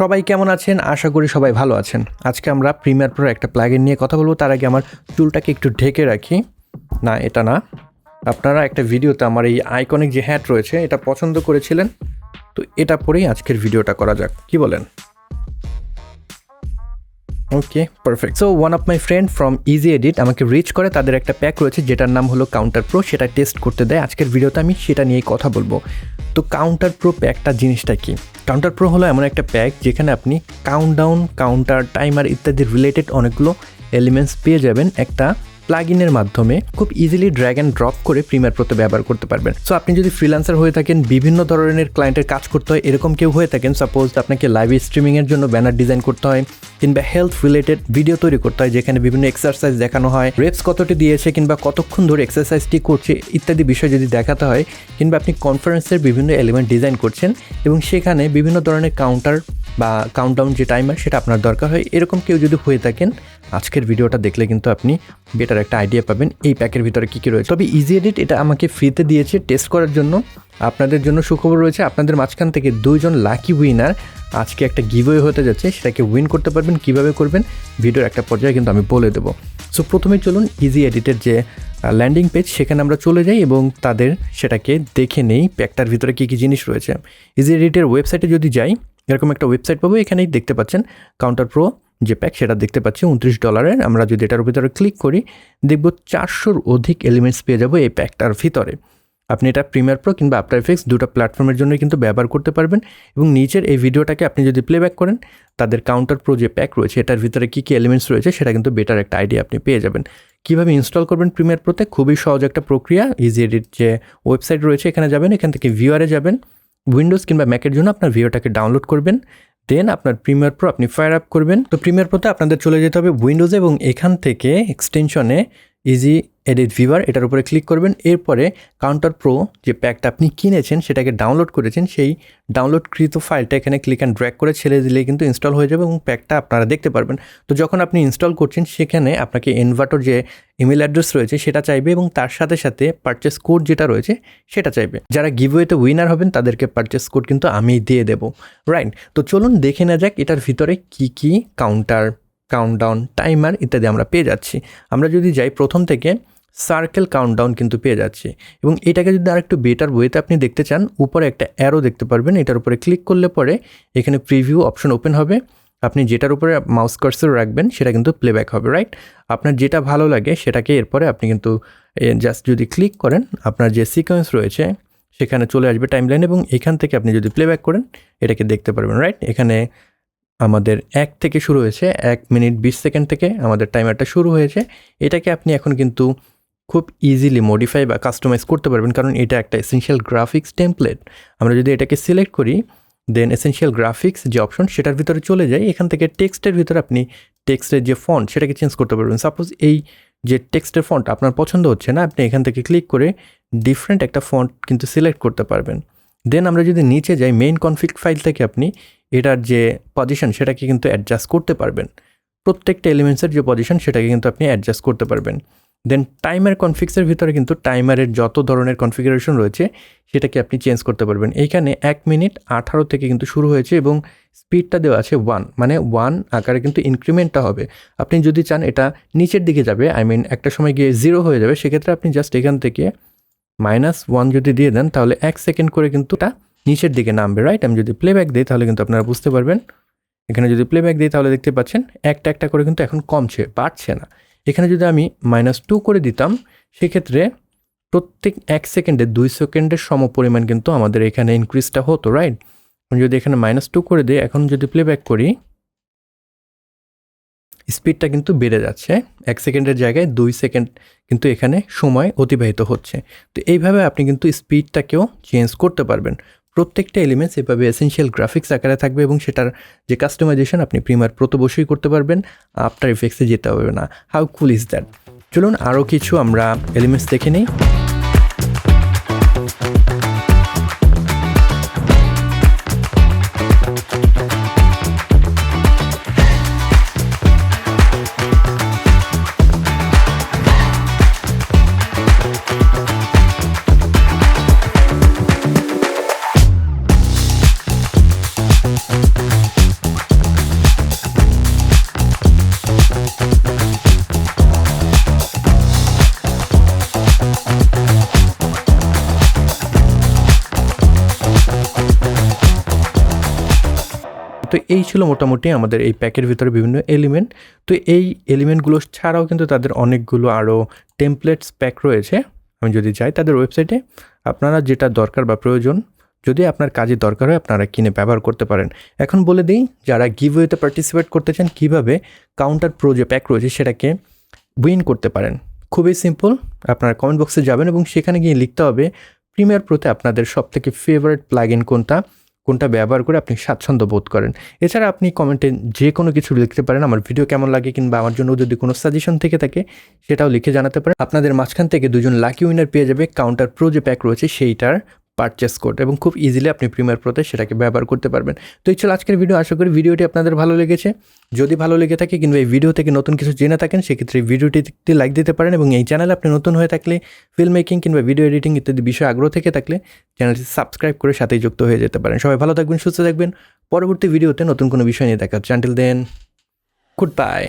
সবাই কেমন আছেন? আশা করি সবাই ভালো আছেন। আজকে আমরা প্রিমিয়ার প্রো একটা প্লাগইন নিয়ে কথা বলবো। তার আগে আমার চুলটাকে একটু ঢেকে রাখি। না, এটা না। আপনারা একটা ভিডিওতে আমার এই আইকনিক যে হ্যাট রয়েছে এটা পছন্দ করেছিলেন, তো এটা পরেই আজকের ভিডিওটা করা যাক, কি বলেন? Okay, perfect. So one of my friend from EasyEdit আমাকে রিচ করে, তাদের একটা প্যাক রয়েছে যেটার নাম হলো কাউন্টার প্রো, সেটা টেস্ট করতে দেয়। আজকের ভিডিওতে আমি সেটা নিয়েই কথা বলবো। তো কাউন্টার প্রো প্যাকটা জিনিসটা কি? কাউন্টার প্রো হলো এমন একটা প্যাক যেখানে আপনি কাউন্টডাউন, কাউন্টার, টাইমার ইত্যাদি রিলেটেড অনেকগুলো এলিমেন্টস পেয়ে যাবেন একটা প্লাগইনের মাধ্যমে। খুব ইজিলি ড্র্যাগ অ্যান্ড ড্রপ করে প্রিমিয়ার প্রোতে ব্যবহার করতে পারবেন। সো আপনি যদি ফ্রিল্যান্সার হয়ে থাকেন, বিভিন্ন ধরনের ক্লায়েন্টের কাজ করতে হয়, এরকম কেউ হয়ে থাকেন, সাপোজ আপনাকে লাইভ স্ট্রিমিংয়ের জন্য ব্যানার ডিজাইন করতে হয়, কিংবা হেলথ রিলেটেড ভিডিও তৈরি করতে হয় যেখানে বিভিন্ন এক্সারসাইজ দেখানো হয়, রেপস কতটি দিয়েছে কিংবা কতক্ষণ ধরে এক্সারসাইজটি করছে ইত্যাদি বিষয় যদি দেখাতে হয়, কিংবা আপনি কনফারেন্সের বিভিন্ন এলিমেন্ট ডিজাইন করছেন এবং সেখানে বিভিন্ন ধরনের কাউন্টার বা কাউন্টডাউন যে টাইমার সেটা আপনার দরকার হয়, এরকম কেউ যদি হয়ে থাকেন, আজকের ভিডিওটা দেখলে কিন্তু আপনি বেটার একটা আইডিয়া পাবেন এই প্যাকের ভিতরে কী কী রয়েছে। তবে EasyEdit এটা আমাকে ফ্রিতে দিয়েছে টেস্ট করার জন্য। আপনাদের জন্য সুখবর রয়েছে, আপনাদের মাঝখান থেকে 2 জন লাকি উইনার আজকে একটা গিভওয়ে হতে যাচ্ছে, সেটাকে উইন করতে পারবেন। কিভাবে করবেন ভিডিওর একটা পর্যায়ে কিন্তু আমি বলে দেবো। সো প্রথমে চলুন EasyEdit'ের যে ল্যান্ডিং পেজ সেখানে আমরা চলে যাই এবং তাদের সেটাকে দেখে নেই প্যাকটার ভিতরে কী কী জিনিস রয়েছে। EasyEdit'ের ওয়েবসাইটে যদি যাই, এরকম একটা ওয়েবসাইট পাবো। এখানেই দেখতে পাচ্ছেন কাউন্টার প্রো যে প্যাক সেটা দেখতে পাচ্ছি $29। আমরা যদি এটার ভিতরে ক্লিক করি দেখব 400-র অধিক এলিমেন্টস পেয়ে যাবো এই প্যাকটার ভিতরে। আপনি এটা প্রিমিয়ার প্রো কিংবা আফটার এফেক্টস দুটো প্ল্যাটফর্মের জন্য কিন্তু ব্যবহার করতে পারবেন। এবং নিচের এই ভিডিওটাকে আপনি যদি প্লেব্যাক করেন, তাদের কাউন্টার প্রো যে প্যাক রয়েছে এটার ভিতরে কী কী এলিমেন্টস রয়েছে সেটা কিন্তু বেটার একটা আইডিয়া আপনি পেয়ে যাবেন। কীভাবে ইনস্টল করবেন প্রিমিয়ার প্রোতে, খুবই সহজ একটা প্রক্রিয়া। EasyEdit যে ওয়েবসাইট রয়েছে এখানে যাবেন, এখান থেকে ভিউয়ারে যাবেন, উইন্ডোজ কিংবা ম্যাকের জন্য আপনার ভিডিওটাকে ডাউনলোড করবেন, দেন আপনার প্রিমিয়ার প্রো আপনি ফায়ার আপ করবেন। তো প্রিমিয়ার প্রোতে আপনাদের চলে যেতে হবে উইন্ডোজে এবং এখান থেকে এক্সটেনশনে EasyEdit ভিউয়ার এটার উপরে ক্লিক করবেন। এরপরে কাউন্টার প্রো যে প্যাকটা আপনি কিনেছেন সেটাকে ডাউনলোড করেছেন, সেই ডাউনলোডকৃত ফাইলটা এখানে ক্লিক অ্যান্ড ড্র্যাগ করে ছেড়ে দিলেই কিন্তু ইনস্টল হয়ে যাবে এবং প্যাকটা আপনারা দেখতে পারবেন। তো যখন আপনি ইনস্টল করছেন সেখানে আপনাকে ইনভার্টর যে ইমেল অ্যাড্রেস রয়েছে সেটা চাইবে এবং তার সাথে সাথে পারচেস কোড যেটা রয়েছে সেটা চাইবে। যারা গিভওয়েতে উইনার হবেন তাদেরকে পারচেস কোড কিন্তু আমি দিয়ে দেবো, রাইট? তো চলুন দেখে নেওয়া যাক এটার ভিতরে কী কী কাউন্টার, কাউন্টডাউন, টাইমার ইত্যাদি আমরা পেয়ে যাচ্ছি। আমরা যদি যাই প্রথম থেকে সার্কেল কাউন্টডাউন কিন্তু পেয়ে যাচ্ছি এবং এটাকে যদি আরেকটু বেটার ওয়েতে আপনি দেখতে চান, উপরে একটা অ্যারো দেখতে পারবেন, এটার উপরে ক্লিক করলে পরে এখানে প্রিভিউ অপশন ওপেন হবে। আপনি যেটার উপরে মাউস কার্সর রাখবেন সেটা কিন্তু প্লেব্যাক হবে, রাইট? আপনার যেটা ভালো লাগে সেটাকে এরপরে আপনি কিন্তু জাস্ট যদি ক্লিক করেন আপনার যে সিকোয়েন্স রয়েছে সেখানে চলে আসবে টাইমলাইন এবং এখান থেকে আপনি যদি প্লেব্যাক করেন এটাকে দেখতে পারবেন, রাইট? এখানে আমাদের 1 থেকে শুরু হয়েছে, 1 মিনিট 20 সেকেন্ড থেকে আমাদের টাইমারটা শুরু হয়েছে। এটাকে আপনি এখন কিন্তু খুব ইজিলি মডিফাই বা কাস্টমাইজ করতে পারবেন, কারণ এটা একটা এসেনশিয়াল গ্রাফিক্স টেমপ্লেট। আমরা যদি এটাকে সিলেক্ট করি, দেন এসেনশিয়াল গ্রাফিক্স যে অপশন সেটার ভিতরে চলে যাই, এখান থেকে টেক্সটের ভিতরে আপনি টেক্সটের যে ফন্ট সেটাকে চেঞ্জ করতে পারবেন। সাপোজ এই যে টেক্সটের ফন্ট আপনার পছন্দ হচ্ছে না, আপনি এখান থেকে ক্লিক করে ডিফারেন্ট একটা ফন্ট কিন্তু সিলেক্ট করতে পারবেন। দেন আমরা যদি নিচে যাই, মেইন কনফিগ ফাইল থেকে আপনি এটার যে পজিশন সেটাকে কিন্তু অ্যাডজাস্ট করতে পারবেন। প্রত্যেকটা এলিমেন্টসের যে পজিশন সেটাকে কিন্তু আপনি অ্যাডজাস্ট করতে পারবেন। দেন টাইমার কনফিক্সের ভিতরে কিন্তু টাইমারের যত ধরনের কনফিগারেশন রয়েছে সেটাকে আপনি চেঞ্জ করতে পারবেন। এইখানে 1 মিনিট 18 থেকে কিন্তু শুরু হয়েছে এবং স্পিডটা দেওয়া আছে 1, মানে 1 আকারে কিন্তু ইনক্রিমেন্টটা হবে। আপনি যদি চান এটা নিচের দিকে যাবে, একটা সময় গিয়ে 0 হয়ে যাবে, সেক্ষেত্রে আপনি জাস্ট এখান থেকে -1 যদি দিয়ে দেন তাহলে 1 সেকেন্ড করে কিন্তু এটা নিচের দিকে নামবে, রাইট? আমি যদি প্লেব্যাক দিই তাহলে কিন্তু আপনারা বুঝতে পারবেন। এখানে যদি প্লেব্যাক দিই তাহলে দেখতে পাচ্ছেন একটা একটা করে কিন্তু এখন কমছে, বাড়ছে না। এখানে যদি আমি -2 করে দিতাম সেক্ষেত্রে প্রত্যেক 1 সেকেন্ডে 2 সেকেন্ডের সমপরিমাণ কিন্তু আমাদের এখানে ইনক্রিজটা হতো, রাইট? আমি যদি এখানে -2 করে দিই, এখন যদি প্লেব্যাক করি স্পিডটা কিন্তু বেড়ে যাচ্ছে। 1 সেকেন্ডের জায়গায় 2 সেকেন্ড কিন্তু এখানে সময় অতিবাহিত হচ্ছে। তো এইভাবে আপনি কিন্তু স্পিডটাকেও চেঞ্জ করতে পারবেন। প্রত্যেকটা এলিমেন্টস এভাবে এসেনশিয়াল গ্রাফিক্স আকারে থাকবে এবং সেটার যে কাস্টমাইজেশন আপনি প্রিমিয়ার প্রোতে বসেই করতে পারবেন, আফটার এফেক্টসে যেতে হবে না। How cool is that? চলুন আরও কিছু আমরা এলিমেন্টস দেখে নিই। তো এই ছিল মোটামুটি আমাদের এই প্যাকের ভিতরে বিভিন্ন এলিমেন্ট। তো এই এলিমেন্টগুলো ছাড়াও কিন্তু তাদের অনেকগুলো আরও টেমপ্লেটস প্যাক রয়েছে। আমি যদি যাই তাদের ওয়েবসাইটে, আপনারা যেটা দরকার বা প্রয়োজন যদি আপনার কাজে দরকার হয় আপনারা কিনে ব্যবহার করতে পারেন। এখন বলে দিই যারা গিভওয়েতে পার্টিসিপেট করতে চান কীভাবে কাউন্টার প্রো যে প্যাক রয়েছে সেটাকে উইন করতে পারেন। খুবই সিম্পল, আপনারা কমেন্ট বক্সে যাবেন এবং সেখানে গিয়ে লিখতে হবে প্রিমিয়ার প্রোতে আপনাদের সবথেকে ফেভারিট প্লাগইন কোনটা ব্যবহার করে আপনি স্বাচ্ছন্দ্য বোধ করেন। এছাড়া আপনি কমেন্টে যে কোনো কিছু লিখতে পারেন, আমার ভিডিও কেমন লাগে কিংবা আমার জন্য যদি কোনো সাজেশন থেকে থাকে সেটাও লিখে জানাতে পারেন। আপনাদের মাঝখান থেকে 2জন লাকি উইনার পেয়ে যাবে কাউন্টার প্রো যে প্যাক রয়েছে সেইটার পারচেস কোড, এবং খুব ইজিলি আপনি প্রিমিয়ার প্রোতে সেটাকে ব্যবহার করতে পারবেন। তো এই ছিল আজকের ভিডিও। আশা করি ভিডিওটি আপনাদের ভালো লেগেছে। যদি ভালো লেগে থাকে কিংবা এই ভিডিও থেকে নতুন কিছু জেনে থাকেন সেক্ষেত্রে ভিডিওটিতে লাইক দিতে পারেন, এবং এই চ্যানেলে আপনি নতুন হয়ে থাকলে ফিল্ম মেকিং কিংবা ভিডিও এডিটিং ইত্যাদি বিষয়ে আগ্রহ থেকে থাকলে চ্যানেলটি সাবস্ক্রাইব করে সাথেই যুক্ত হয়ে যেতে পারেন। সবাই ভালো থাকবেন, সুস্থ থাকবেন। পরবর্তী ভিডিওতে নতুন কোনো বিষয় নিয়ে দেখা হচ্ছে। Until then, good by.